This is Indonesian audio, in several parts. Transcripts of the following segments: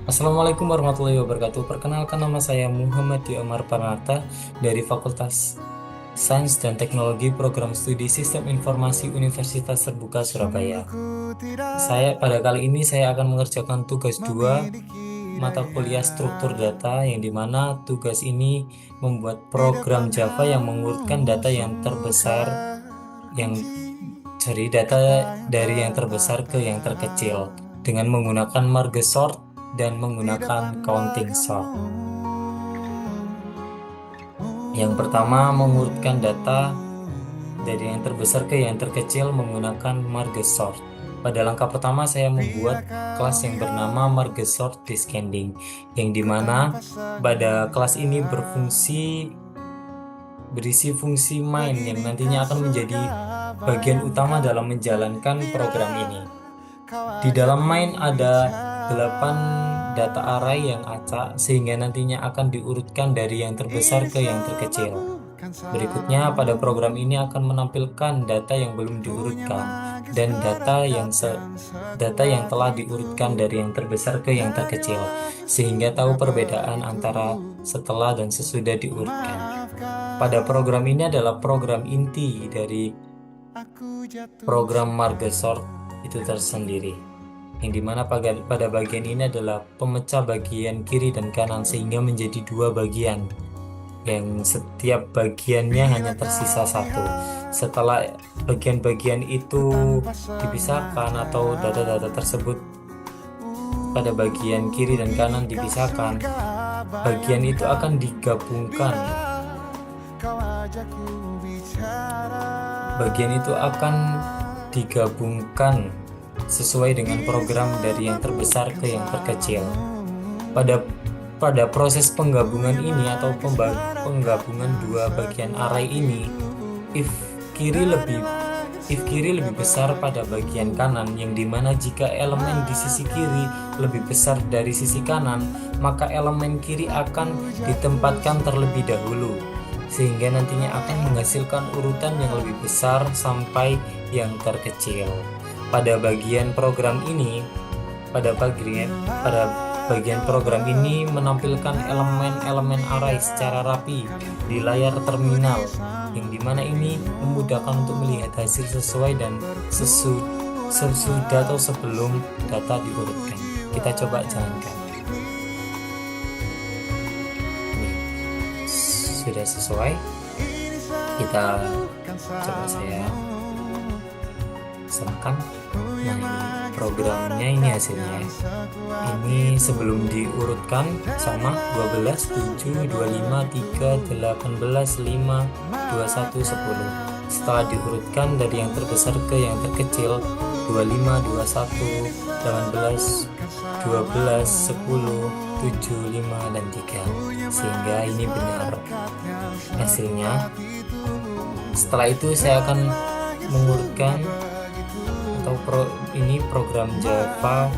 Assalamualaikum warahmatullahi wabarakatuh. Perkenalkan, nama saya Muhammad Omar Pranata dari Fakultas Sains dan Teknologi Program Studi Sistem Informasi Universitas Terbuka Surabaya. Pada kali ini saya akan mengerjakan tugas 2 mata kuliah struktur data, yang dimana tugas ini membuat program Java yang mengurutkan data yang terbesar, yang dari data dari yang terbesar ke yang terkecil dengan menggunakan merge sort dan menggunakan counting sort. Yang pertama, mengurutkan data dari yang terbesar ke yang terkecil menggunakan merge sort. Pada langkah pertama saya membuat kelas yang bernama merge sort descending, yang dimana pada kelas ini berisi fungsi main yang nantinya akan menjadi bagian utama dalam menjalankan program ini. Di dalam main ada 8 data array yang acak, sehingga nantinya akan diurutkan dari yang terbesar ke yang terkecil. Berikutnya, pada program ini akan menampilkan data yang belum diurutkan dan data yang telah diurutkan dari yang terbesar ke yang terkecil, sehingga tahu perbedaan antara setelah dan sesudah diurutkan. Pada program ini adalah program inti dari program marga sort itu tersendiri, yang dimana pada bagian ini adalah pemecah bagian kiri dan kanan sehingga menjadi dua bagian, yang setiap bagiannya hanya tersisa satu. Setelah bagian-bagian itu dipisahkan atau data-data tersebut pada bagian kiri dan kanan dipisahkan, bagian itu akan digabungkan. Bagian itu akan digabungkan sesuai dengan program dari yang terbesar ke yang terkecil. Pada pada proses penggabungan ini atau penggabungan dua bagian array ini, if kiri lebih besar pada bagian kanan, yang dimana jika elemen di sisi kiri lebih besar dari sisi kanan, maka elemen kiri akan ditempatkan terlebih dahulu, sehingga nantinya akan menghasilkan urutan yang lebih besar sampai yang terkecil. Pada bagian program ini, pada bagian program ini menampilkan elemen-elemen array secara rapi di layar terminal, yang dimana ini memudahkan untuk melihat hasil sesuai dan sesudah atau sebelum data diurutkan. Kita coba jalankan. Ini sudah sesuai. Kita coba saya serahkan. Nah, ini programnya, ini hasilnya. Ini sebelum diurutkan sama 12, 7, 25, 3, 18, 5, 21, 10. Setelah diurutkan dari yang terbesar ke yang terkecil, 25, 21, 18, 12, 10, 7, 5, dan 3. Sehingga ini benar hasilnya. Setelah itu saya akan mengurutkan ini program Java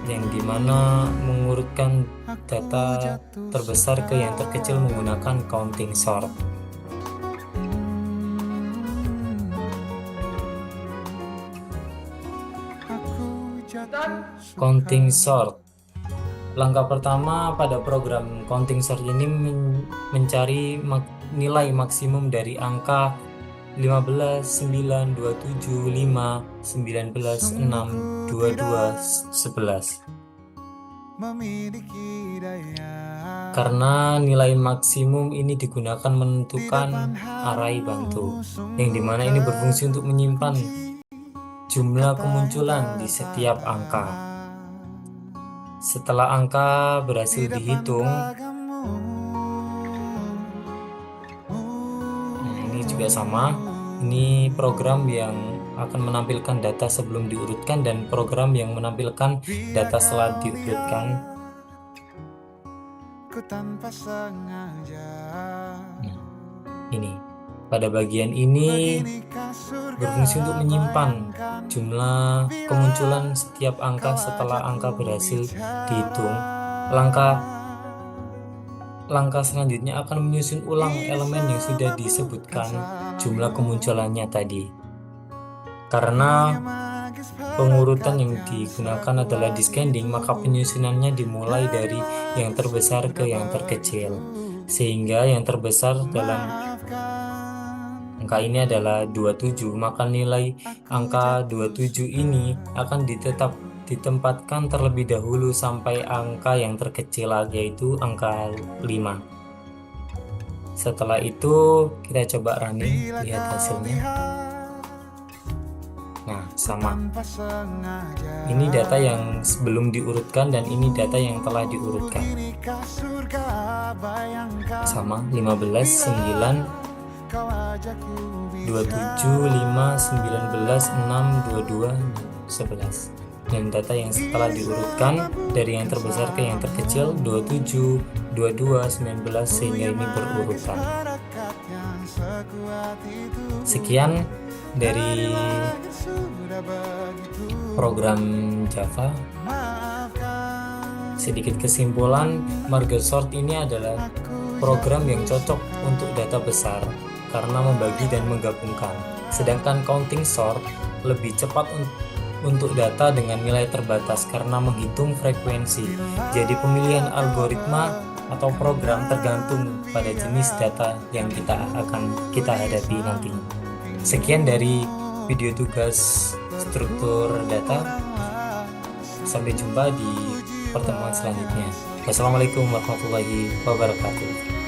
yang dimana mengurutkan data terbesar ke yang terkecil menggunakan counting sort. Counting sort. Langkah pertama pada program counting sort ini mencari nilai maksimum dari angka 15, 9, 27, 5, 19, 6, 22, 11. Karena nilai maksimum ini digunakan menentukan array bantu, yang dimana ini berfungsi untuk menyimpan jumlah kemunculan di setiap angka. Setelah angka berhasil dihitung, ini juga sama. Ini program yang akan menampilkan data sebelum diurutkan dan program yang menampilkan data setelah diurutkan. Ini pada bagian ini berfungsi untuk menyimpan jumlah kemunculan setiap angka setelah angka berhasil dihitung. Langkah selanjutnya akan menyusun ulang elemen yang sudah disebutkan jumlah kemunculannya tadi. Karena pengurutan yang digunakan adalah descending, maka penyusunannya dimulai dari yang terbesar ke yang terkecil, sehingga yang terbesar dalam angka ini adalah 27, maka nilai angka 27 ini akan ditempatkan terlebih dahulu sampai angka yang terkecil, yaitu angka 5. Setelah itu kita coba running, lihat hasilnya. Nah, sama. Ini data yang sebelum diurutkan dan ini data yang telah diurutkan. Sama, 15, 9, 27, 5, 19, 6, 22, 11. Dan data yang setelah diurutkan dari yang terbesar ke yang terkecil, 27, 22, 19, sehingga ini berurutan. Sekian dari program Java. Sedikit kesimpulan, merge sort ini adalah program yang cocok untuk data besar karena membagi dan menggabungkan. Sedangkan counting sort lebih cepat untuk data dengan nilai terbatas karena menghitung frekuensi. Jadi pemilihan algoritma atau program tergantung pada jenis data yang kita hadapi nanti. Sekian dari video tugas struktur data. Sampai jumpa di pertemuan selanjutnya. Wassalamualaikum warahmatullahi wabarakatuh.